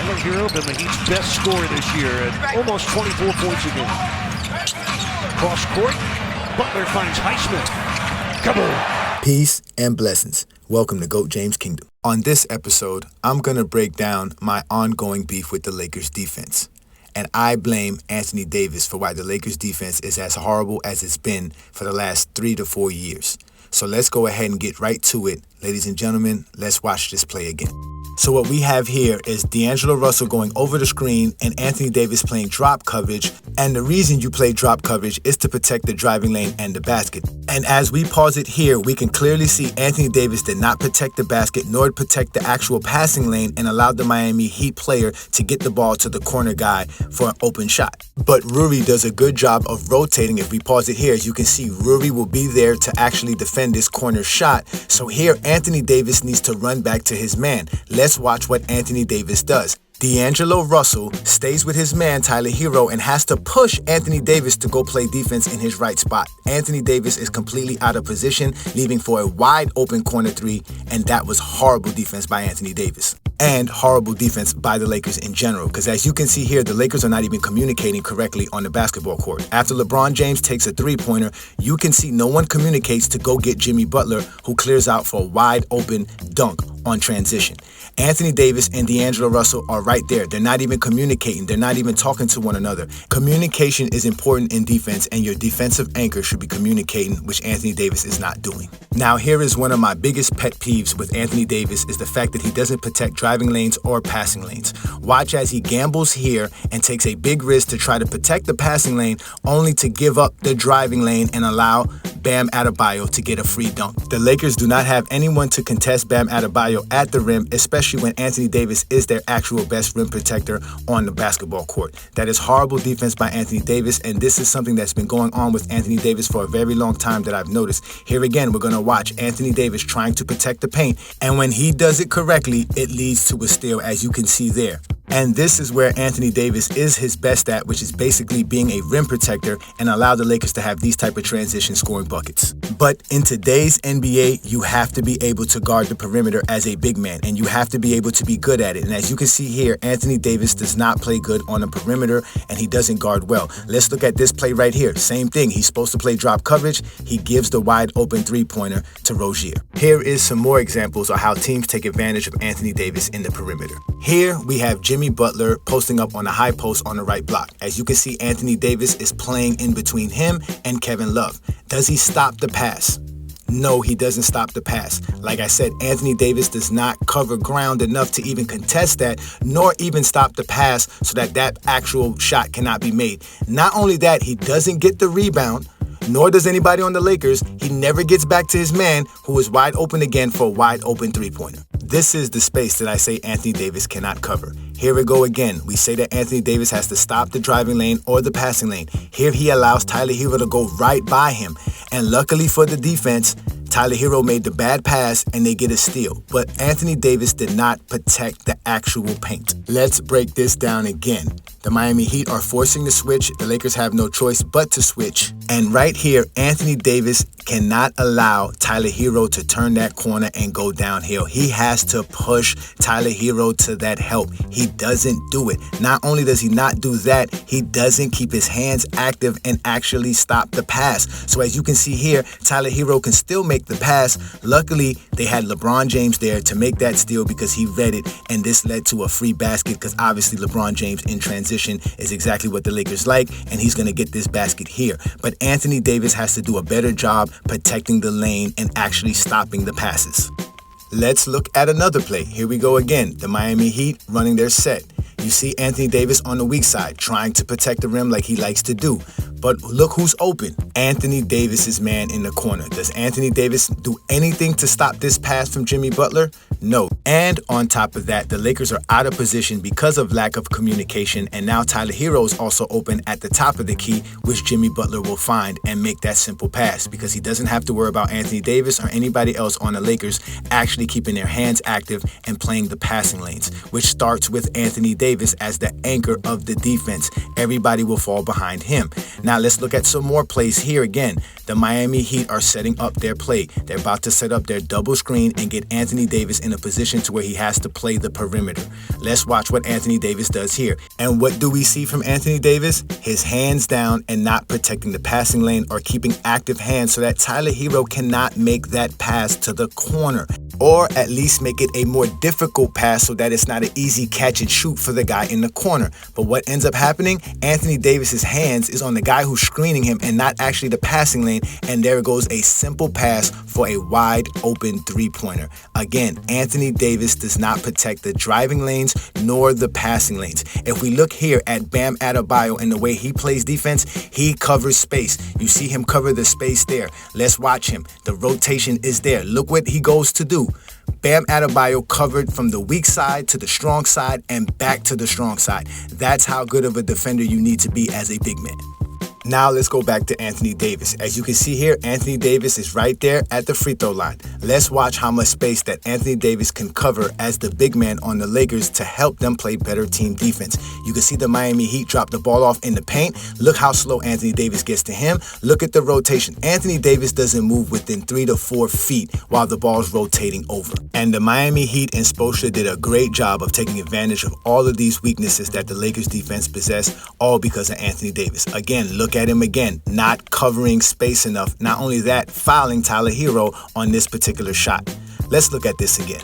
Tyler Hero been the Heat's best scorer this year at almost 24 points a game. Cross court, Butler finds Highsmith. Kaboom! Peace and blessings. Welcome to GOAT James Kingdom. On this episode, I'm going to break down my ongoing beef with the Lakers defense. And I blame Anthony Davis for why the Lakers defense is as horrible as it's been for the last 3 to 4 years. So let's go ahead and get right to it. Ladies and gentlemen, let's watch this play again. So what we have here is D'Angelo Russell going over the screen and Anthony Davis playing drop coverage. And the reason you play drop coverage is to protect the driving lane and the basket. And as we pause it here, we can clearly see Anthony Davis did not protect the basket nor protect the actual passing lane and allowed the Miami Heat player to get the ball to the corner guy for an open shot. But Ruri does a good job of rotating. If we pause it here, as you can see, Ruri will be there to actually defend this corner shot. So here, Anthony Davis needs to run back to his man. Let's watch what Anthony Davis does. D'Angelo Russell stays with his man, Tyler Hero, and has to push Anthony Davis to go play defense in his right spot. Anthony Davis is completely out of position, leaving for a wide open corner three, and that was horrible defense by Anthony Davis. And horrible defense by the Lakers in general, because as you can see here, the Lakers are not even communicating correctly on the basketball court. After LeBron James takes a three-pointer, you can see no one communicates to go get Jimmy Butler, who clears out for a wide open dunk on transition. Anthony Davis and D'Angelo Russell are right there. They're not even communicating. They're not even talking to one another. Communication is important in defense, and your defensive anchor should be communicating, which Anthony Davis is not doing. Now, here is one of my biggest pet peeves with Anthony Davis is the fact that he doesn't protect driving lanes or passing lanes. Watch as he gambles here and takes a big risk to try to protect the passing lane, only to give up the driving lane and allow Bam Adebayo to get a free dunk. The Lakers do not have anyone to contest Bam Adebayo at the rim, especially when Anthony Davis is their actual best rim protector on the basketball court. That is horrible defense by Anthony Davis, and this is something that's been going on with Anthony Davis for a very long time that I've noticed. Here again, we're going to watch Anthony Davis trying to protect the paint, and when he does it correctly, it leads to a steal, as you can see there. And this is where Anthony Davis is his best at, which is basically being a rim protector and allow the Lakers to have these type of transition scoring buckets. But in today's NBA, you have to be able to guard the perimeter as a big man, and you have to be able to be good at it. And as you can see here, Anthony Davis does not play good on the perimeter, and he doesn't guard well. Let's look at this play right here. Same thing. He's supposed to play drop coverage. He gives the wide open three-pointer to Rozier. Here is some more examples of how teams take advantage of Anthony Davis in the perimeter. Here we have Jimmy Butler posting up on a high post on the right block. As you can see, Anthony Davis is playing in between him and Kevin Love. Does he stop the pass? No, he doesn't stop the pass. Like I said, Anthony Davis does not cover ground enough to even contest that, nor even stop the pass so that that actual shot cannot be made. Not only that, he doesn't get the rebound, nor does anybody on the Lakers. He never gets back to his man, who is wide open again for a wide open three-pointer. This is the space that I say Anthony Davis cannot cover. Here we go again. We say that Anthony Davis has to stop the driving lane or the passing lane. Here he allows Tyler Hero to go right by him. And luckily for the defense, Tyler Hero made the bad pass and they get a steal. But Anthony Davis did not protect the actual paint. Let's break this down again. The Miami Heat are forcing the switch. The Lakers have no choice but to switch. And right here, Anthony Davis cannot allow Tyler Hero to turn that corner and go downhill. He has to push Tyler Hero to that help. He doesn't do it. Not only does he not do that, he doesn't keep his hands active and actually stop the pass. So as you can see here, Tyler Hero can still make the pass. Luckily, they had LeBron James there to make that steal because he read it, and this led to a free basket because obviously LeBron James in transition is exactly what the Lakers like, and he's going to get this basket here. But Anthony Davis has to do a better job protecting the lane and actually stopping the passes. Let's look at another play. Here we go again. The Miami Heat running their set. You see Anthony Davis on the weak side trying to protect the rim like he likes to do. But look who's open. Anthony Davis's man in the corner. Does Anthony Davis do anything to stop this pass from Jimmy Butler? No. And on top of that, the Lakers are out of position because of lack of communication. And now Tyler Hero is also open at the top of the key, which Jimmy Butler will find and make that simple pass because he doesn't have to worry about Anthony Davis or anybody else on the Lakers actually keeping their hands active and playing the passing lanes, which starts with Anthony Davis as the anchor of the defense. Everybody will fall behind him. Now let's look at some more plays here again. The Miami Heat are setting up their play. They're about to set up their double screen and get Anthony Davis in a position to where he has to play the perimeter. Let's watch what Anthony Davis does here. And what do we see from Anthony Davis? His hands down and not protecting the passing lane or keeping active hands so that Tyler Hero cannot make that pass to the corner. Or at least make it a more difficult pass so that it's not an easy catch and shoot for the guy in the corner. But what ends up happening? Anthony Davis's hands is on the guy who's screening him and not actually the passing lane. And there goes a simple pass for a wide open three-pointer. Again, Anthony Davis does not protect the driving lanes nor the passing lanes. If we look here at Bam Adebayo and the way he plays defense, he covers space. You see him cover the space there. Let's watch him. The rotation is there. Look what he goes to do. Bam Adebayo covered from the weak side to the strong side and back to the strong side. That's how good of a defender you need to be as a big man. Now let's go back to Anthony Davis. As you can see here, Anthony Davis is right there at the free throw line. Let's watch how much space that Anthony Davis can cover as the big man on the Lakers to help them play better team defense. You can see the Miami Heat drop the ball off in the paint. Look how slow Anthony Davis gets to him. Look at the rotation. Anthony Davis doesn't move within 3 to 4 feet while the ball's rotating over. And the Miami Heat and Spoelstra did a great job of taking advantage of all of these weaknesses that the Lakers defense possess, all because of Anthony Davis. Again, look at him again, not covering space enough. Not only that, fouling Tyler Hero on this particular shot. Let's look at this again.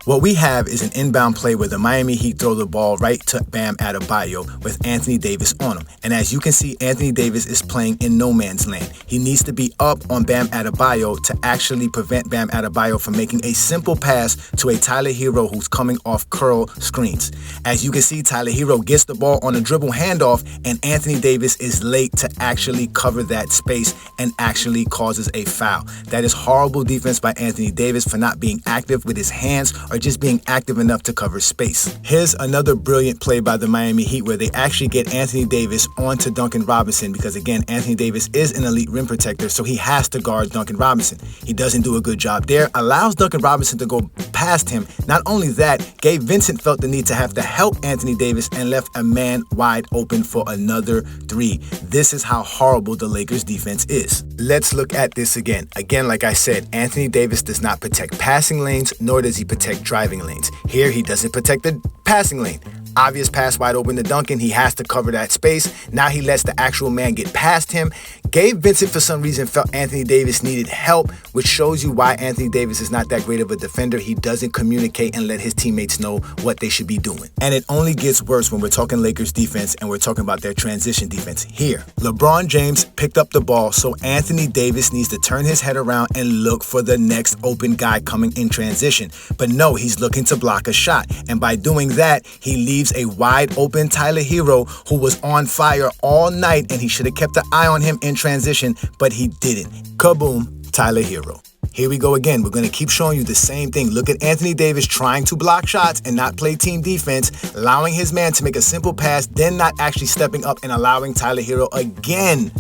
What we have is an inbound play where the Miami Heat throw the ball right to Bam Adebayo with Anthony Davis on him. And as you can see, Anthony Davis is playing in no man's land. He needs to be up on Bam Adebayo to actually prevent Bam Adebayo from making a simple pass to a Tyler Hero who's coming off curl screens. As you can see, Tyler Hero gets the ball on a dribble handoff, and Anthony Davis is late to actually cover that space and actually causes a foul. That is horrible defense by Anthony Davis for not being active with his hands or just being active enough to cover space. Here's another brilliant play by the Miami Heat where they actually get Anthony Davis onto Duncan Robinson because, again, Anthony Davis is an elite rim protector, so he has to guard Duncan Robinson. He doesn't do a good job there, allows Duncan Robinson to go past him. Not only that, Gabe Vincent felt the need to have to help Anthony Davis and left a man wide open for another three. This is how horrible the Lakers defense is. Let's look at this again. Again, like I said, Anthony Davis does not protect passing lanes, nor does he protect driving lanes. Here, he doesn't protect the passing lane. Obvious pass wide open to Duncan. He has to cover that space. Now he lets the actual man get past him. Gabe Vincent, for some reason, felt Anthony Davis needed help, which shows you why Anthony Davis is not that great of a defender. He doesn't communicate and let his teammates know what they should be doing. And it only gets worse when we're talking Lakers defense and we're talking about their transition defense. Here, LeBron James picked up the ball, so Anthony Davis needs to turn his head around and look for the next open guy coming in transition. But no, he's looking to block a shot. And by doing that, he leaves a wide open Tyler Hero who was on fire all night, and he should have kept an eye on him in transition, but he didn't. Kaboom, Tyler Hero. Here we go again. We're going to keep showing you the same thing. Look at Anthony Davis trying to block shots and not play team defense, allowing his man to make a simple pass, then not actually stepping up and allowing Tyler Hero again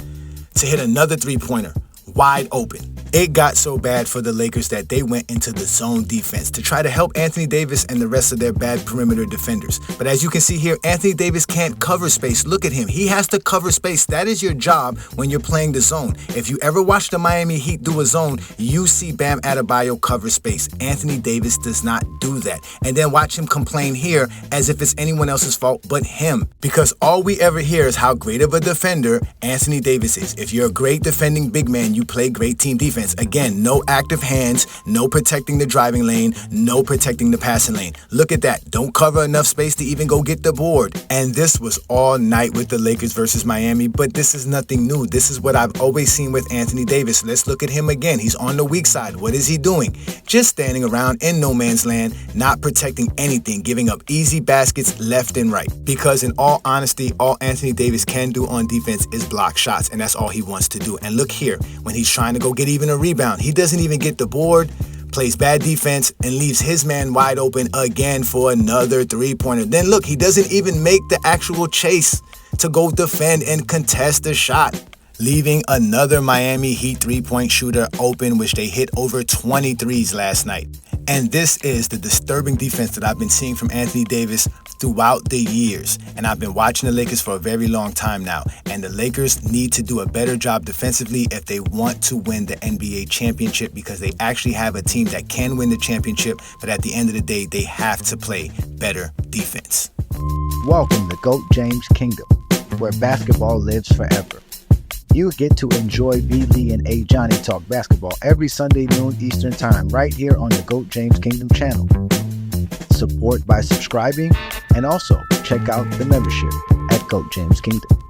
to hit another three-pointer wide open. It got so bad for the Lakers that they went into the zone defense to try to help Anthony Davis and the rest of their bad perimeter defenders. But as you can see here, Anthony Davis can't cover space. Look at him. He has to cover space. That is your job when you're playing the zone. If you ever watch the Miami Heat do a zone, you see Bam Adebayo cover space. Anthony Davis does not do that. And then watch him complain here as if it's anyone else's fault but him. Because all we ever hear is how great of a defender Anthony Davis is. If you're a great defending big man, you play great team defense. Again, no active hands, no protecting the driving lane, no protecting the passing lane. Look at that. Don't cover enough space to even go get the board. And this was all night with the Lakers versus Miami, but this is nothing new. This is what I've always seen with Anthony Davis. Let's look at him again. He's on the weak side. What is he doing? Just standing around in no man's land, not protecting anything, giving up easy baskets left and right. Because in all honesty, all Anthony Davis can do on defense is block shots, and that's all he wants to do. And look here, when he's trying to go get even a rebound, he doesn't even get the board, plays bad defense, and leaves his man wide open again for another three-pointer. Then look, he doesn't even make the actual chase to go defend and contest the shot, leaving another Miami Heat three-point shooter open, which they hit over 20 threes last night. And this is the disturbing defense that I've been seeing from Anthony Davis throughout the years, and I've been watching the Lakers for a very long time now, and the Lakers need to do a better job defensively if they want to win the NBA championship, because they actually have a team that can win the championship, but at the end of the day, they have to play better defense. Welcome to GOAT James Kingdom, where basketball lives forever. You get to enjoy B. Lee and Ajani talk basketball every Sunday noon Eastern Time right here on the GOAT James Kingdom channel. Support by subscribing, and also check out the membership at GOAT James Kingdom.